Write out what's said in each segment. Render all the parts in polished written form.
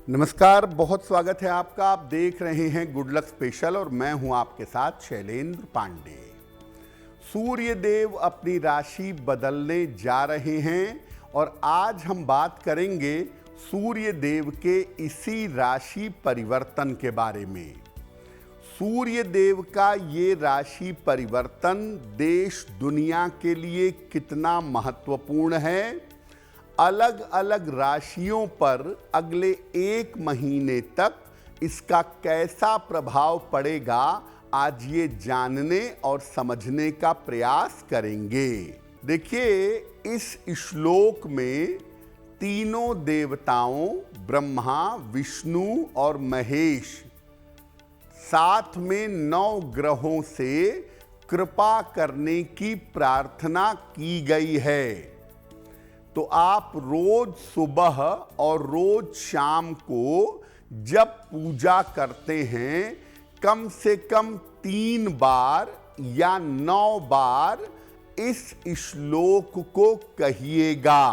नमस्कार, बहुत स्वागत है आपका। आप देख रहे हैं गुड लक स्पेशल और मैं हूं आपके साथ शैलेंद्र पांडे। सूर्य देव अपनी राशि बदलने जा रहे हैं और आज हम बात करेंगे सूर्य देव के इसी राशि परिवर्तन के बारे में। सूर्य देव का ये राशि परिवर्तन देश दुनिया के लिए कितना महत्वपूर्ण है, अलग अलग राशियों पर अगले 1 महीने तक इसका कैसा प्रभाव पड़ेगा, आज ये जानने और समझने का प्रयास करेंगे। देखिए, इस श्लोक में तीनों देवताओं ब्रह्मा, विष्णु और महेश साथ में 9 ग्रहों से कृपा करने की प्रार्थना की गई है। तो आप रोज सुबह और रोज शाम को जब पूजा करते हैं, कम से कम 3 बार या 9 बार इस श्लोक को कहिएगा।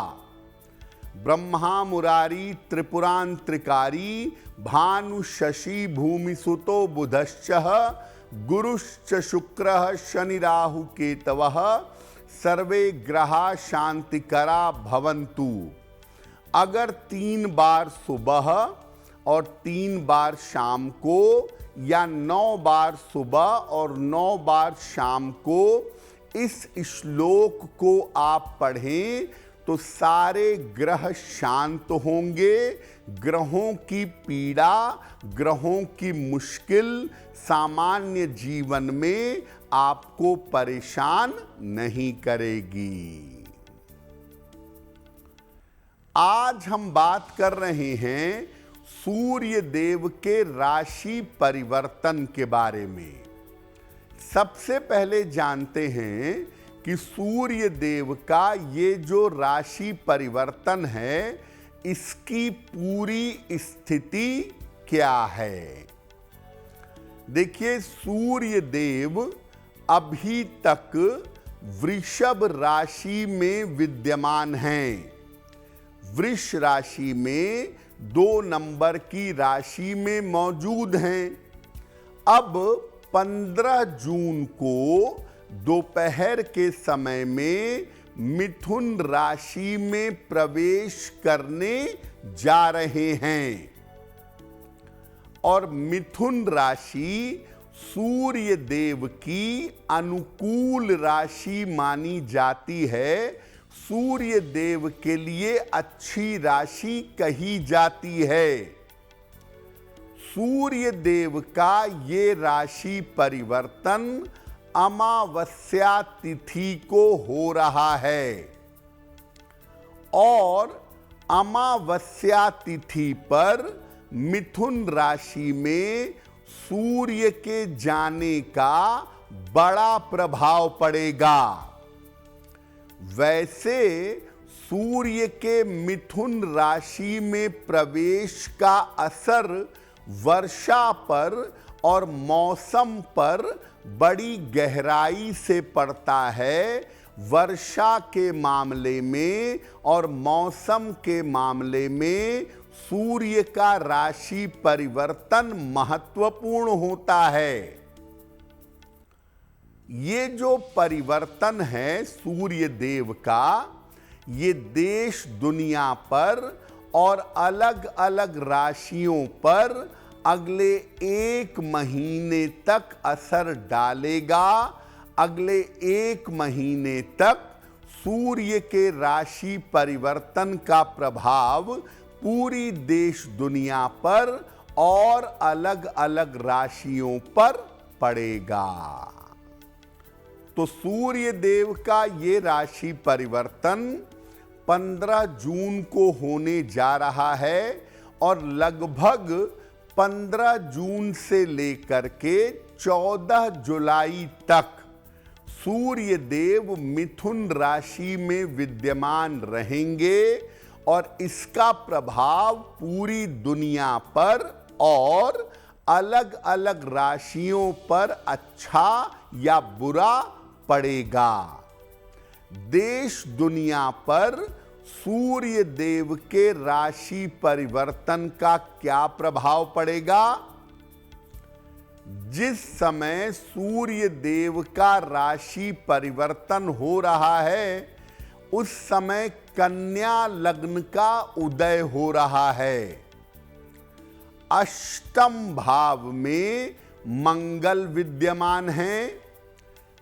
ब्रह्मा मुरारी त्रिपुरांत्रिकारी भानु शशि भूमि सुतो बुधश्च गुरुश्च शुक्रः शनि राहु केतवः सर्वे ग्रहा शांतिकरा भवन्तु। अगर 3 बार सुबह और 3 बार शाम को या 9 बार सुबह और 9 बार शाम को इस श्लोक को आप पढ़ें तो सारे ग्रह शांत होंगे, ग्रहों की पीड़ा, ग्रहों की मुश्किल सामान्य जीवन में आपको परेशान नहीं करेगी। आज हम बात कर रहे हैं सूर्य देव के राशि परिवर्तन के बारे में। सबसे पहले जानते हैं कि सूर्य देव का ये जो राशि परिवर्तन है, इसकी पूरी स्थिति क्या है। देखिए, सूर्य देव अभी तक वृषभ राशि में विद्यमान हैं। वृष राशि में 2 नंबर की राशि में मौजूद हैं। अब 15 जून को दोपहर के समय में मिथुन राशि में प्रवेश करने जा रहे हैं और मिथुन राशि सूर्य देव की अनुकूल राशि मानी जाती है। सूर्य देव के लिए अच्छी राशि कही जाती है। सूर्य देव का ये राशि परिवर्तन अमावस्या तिथि को हो रहा है और अमावस्या तिथि पर मिथुन राशि में सूर्य के जाने का बड़ा प्रभाव पड़ेगा। वैसे सूर्य के मिथुन राशि में प्रवेश का असर वर्षा पर और मौसम पर बड़ी गहराई से पड़ता है। वर्षा के मामले में और मौसम के मामले में सूर्य का राशि परिवर्तन महत्वपूर्ण होता है। ये जो परिवर्तन है सूर्य देव का, ये देश दुनिया पर और अलग अलग राशियों पर अगले 1 महीने तक असर डालेगा। अगले 1 महीने तक सूर्य के राशि परिवर्तन का प्रभाव पूरी देश दुनिया पर और अलग अलग राशियों पर पड़ेगा। तो सूर्य देव का ये राशि परिवर्तन 15 जून को होने जा रहा है और लगभग 15 जून से लेकर के 14 जुलाई तक सूर्य देव मिथुन राशि में विद्यमान रहेंगे और इसका प्रभाव पूरी दुनिया पर और अलग अलग राशियों पर अच्छा या बुरा पड़ेगा। देश दुनिया पर सूर्य देव के राशि परिवर्तन का क्या प्रभाव पड़ेगा? जिस समय सूर्य देव का राशि परिवर्तन हो रहा है, उस समय कन्या लग्न का उदय हो रहा है। अष्टम भाव में मंगल विद्यमान है,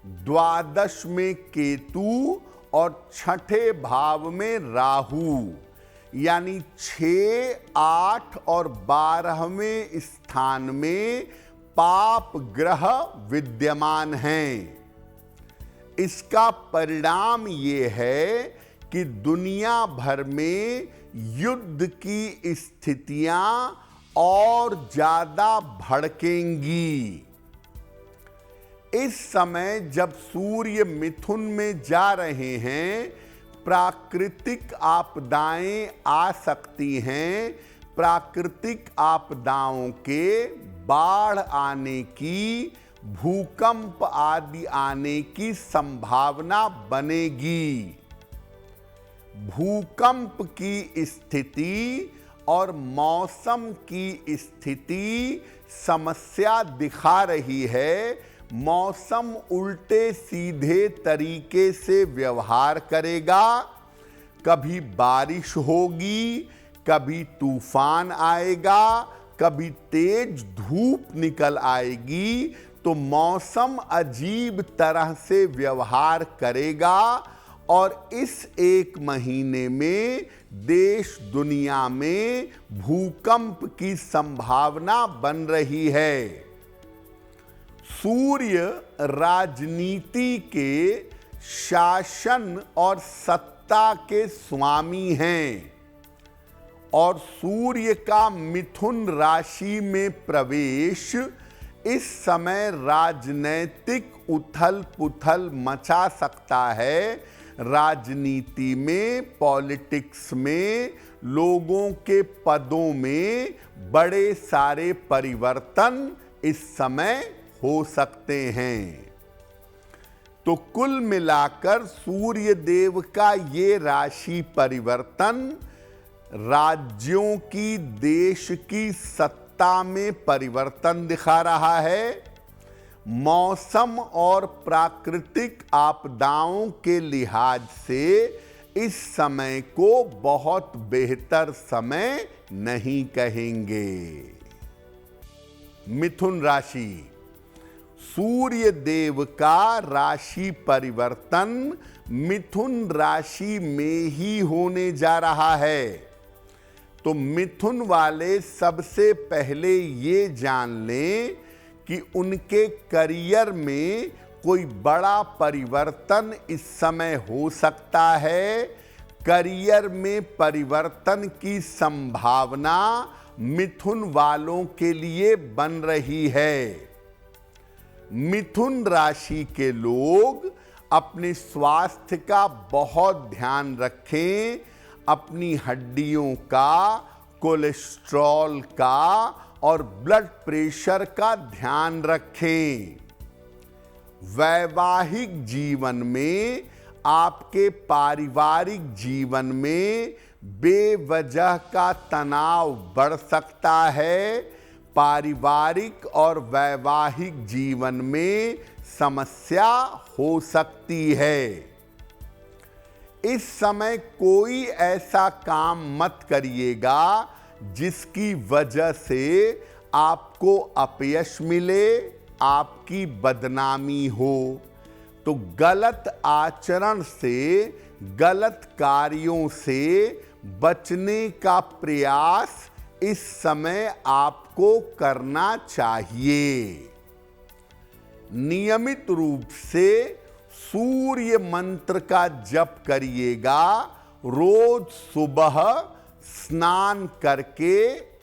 द्वादश में केतु और छठे भाव में राहु, यानी 6, 8 और 12वें स्थान में पाप ग्रह विद्यमान हैं। इसका परिणाम ये है कि दुनिया भर में युद्ध की स्थितियां और ज्यादा भड़केंगी। इस समय जब सूर्य मिथुन में जा रहे हैं, प्राकृतिक आपदाएं आ सकती हैं। प्राकृतिक आपदाओं के बाढ़ आने की, भूकंप आदि आने की संभावना बनेगी। भूकंप की स्थिति और मौसम की स्थिति समस्या दिखा रही है। मौसम उल्टे सीधे तरीके से व्यवहार करेगा। कभी बारिश होगी, कभी तूफान आएगा, कभी तेज धूप निकल आएगी। तो मौसम अजीब तरह से व्यवहार करेगा और इस एक महीने में देश दुनिया में भूकंप की संभावना बन रही है। सूर्य राजनीति के शासन और सत्ता के स्वामी हैं और सूर्य का मिथुन राशि में प्रवेश इस समय राजनैतिक उथल पुथल मचा सकता है। राजनीति में, पॉलिटिक्स में, लोगों के पदों में बड़े सारे परिवर्तन इस समय हो सकते हैं। तो कुल मिलाकर सूर्य देव का ये राशि परिवर्तन राज्यों की, देश की सत्ता में परिवर्तन दिखा रहा है। मौसम और प्राकृतिक आपदाओं के लिहाज से इस समय को बहुत बेहतर समय नहीं कहेंगे। मिथुन राशि, सूर्य देव का राशि परिवर्तन मिथुन राशि में ही होने जा रहा है। तो मिथुन वाले सबसे पहले ये जान लें कि उनके करियर में कोई बड़ा परिवर्तन इस समय हो सकता है। करियर में परिवर्तन की संभावना मिथुन वालों के लिए बन रही है। मिथुन राशि के लोग अपने स्वास्थ्य का बहुत ध्यान रखें। अपनी हड्डियों का, कोलेस्ट्रॉल का और ब्लड प्रेशर का ध्यान रखें। वैवाहिक जीवन में, आपके पारिवारिक जीवन में बेवजह का तनाव बढ़ सकता है। पारिवारिक और वैवाहिक जीवन में समस्या हो सकती है। इस समय कोई ऐसा काम मत करिएगा जिसकी वजह से आपको अपयश मिले, आपकी बदनामी हो। तो गलत आचरण से, गलत कार्यों से बचने का प्रयास इस समय आपको करना चाहिए। नियमित रूप से सूर्य मंत्र का जप करिएगा। रोज सुबह स्नान करके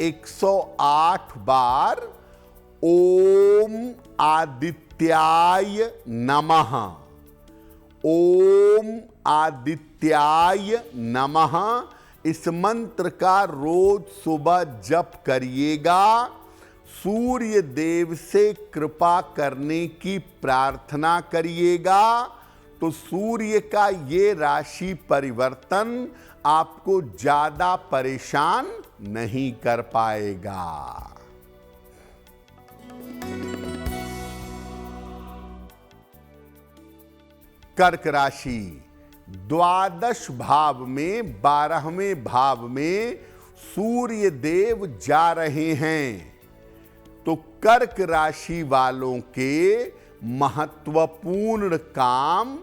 108 बार ओम आदित्याय नमः, ओम आदित्याय नमः, इस मंत्र का रोज सुबह जप करिएगा। सूर्य देव से कृपा करने की प्रार्थना करिएगा। तो सूर्य का ये राशि परिवर्तन आपको ज्यादा परेशान नहीं कर पाएगा। कर्क राशि, द्वादश भाव में 12वें भाव में सूर्य देव जा रहे हैं, तो कर्क राशि वालों के महत्वपूर्ण काम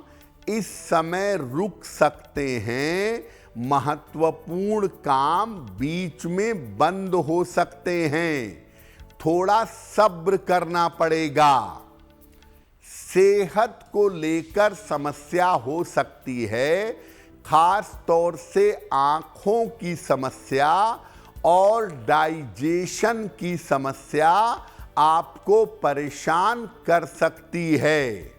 इस समय रुक सकते हैं। महत्वपूर्ण काम बीच में बंद हो सकते हैं। थोड़ा सब्र करना पड़ेगा। सेहत को लेकर समस्या हो सकती है, खास तौर से आंखों की समस्या और डाइजेशन की समस्या आपको परेशान कर सकती है।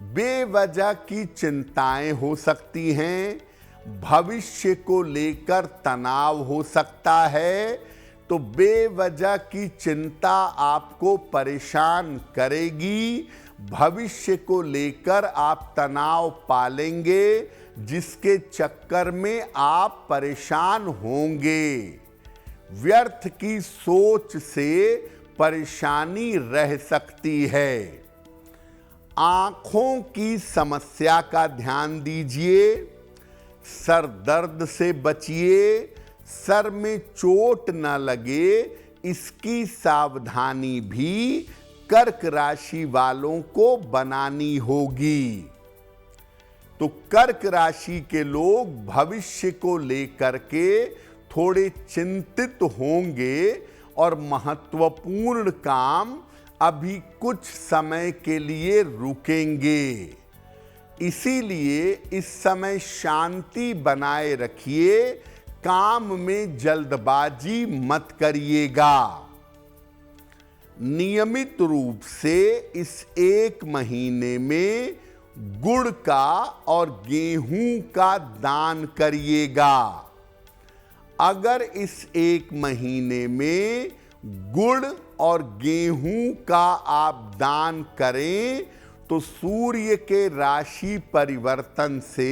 बेवजह की चिंताएं हो सकती हैं। भविष्य को लेकर तनाव हो सकता है, तो बेवजह की चिंता आपको परेशान करेगी। भविष्य को लेकर आप तनाव पालेंगे, जिसके चक्कर में आप परेशान होंगे। व्यर्थ की सोच से परेशानी रह सकती है। आंखों की समस्या का ध्यान दीजिए। सर दर्द से बचिए। सर में चोट न लगे, इसकी सावधानी भी कर्क राशि वालों को बनानी होगी। तो कर्क राशि के लोग भविष्य को लेकर के थोड़े चिंतित होंगे और महत्वपूर्ण काम अभी कुछ समय के लिए रुकेंगे। इसीलिए इस समय शांति बनाए रखिए। काम में जल्दबाजी मत करिएगा। नियमित रूप से इस एक महीने में गुड़ का और गेहूं का दान करिएगा। अगर इस एक महीने में गुड़ और गेहूं का आप दान करें, तो सूर्य के राशि परिवर्तन से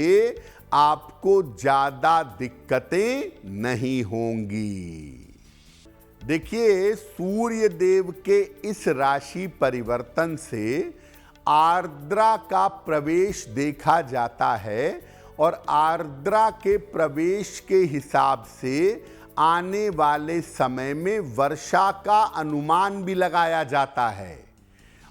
आपको ज्यादा दिक्कतें नहीं होंगी। देखिए, सूर्य देव के इस राशि परिवर्तन से आर्द्रा का प्रवेश देखा जाता है और आर्द्रा के प्रवेश के हिसाब से आने वाले समय में वर्षा का अनुमान भी लगाया जाता है।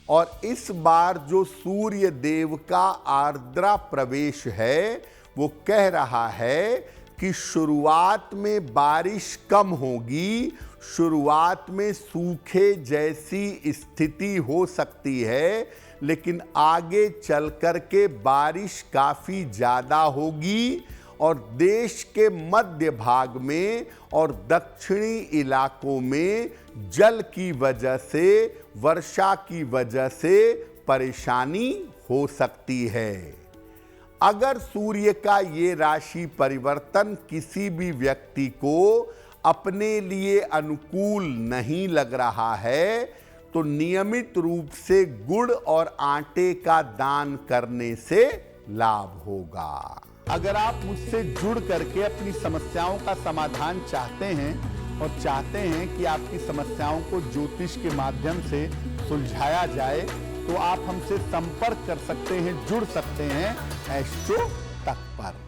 और इस बार जो सूर्य देव का आर्द्रा प्रवेश है, वो कह रहा है कि शुरुआत में बारिश कम होगी, शुरुआत में सूखे जैसी स्थिति हो सकती है, लेकिन आगे चल कर के बारिश काफी ज्यादा होगी और देश के मध्य भाग में और दक्षिणी इलाकों में जल की वजह से, वर्षा की वजह से परेशानी हो सकती है। अगर सूर्य का ये राशि परिवर्तन किसी भी व्यक्ति को अपने लिए अनुकूल नहीं लग रहा है, तो नियमित रूप से गुड़ और आटे का दान करने से लाभ होगा। अगर आप मुझसे जुड़ करके अपनी समस्याओं का समाधान चाहते हैं और चाहते हैं कि आपकी समस्याओं को ज्योतिष के माध्यम से सुलझाया जाए, तो आप हमसे संपर्क कर सकते हैं, जुड़ सकते हैं एस्ट्रो तक पर।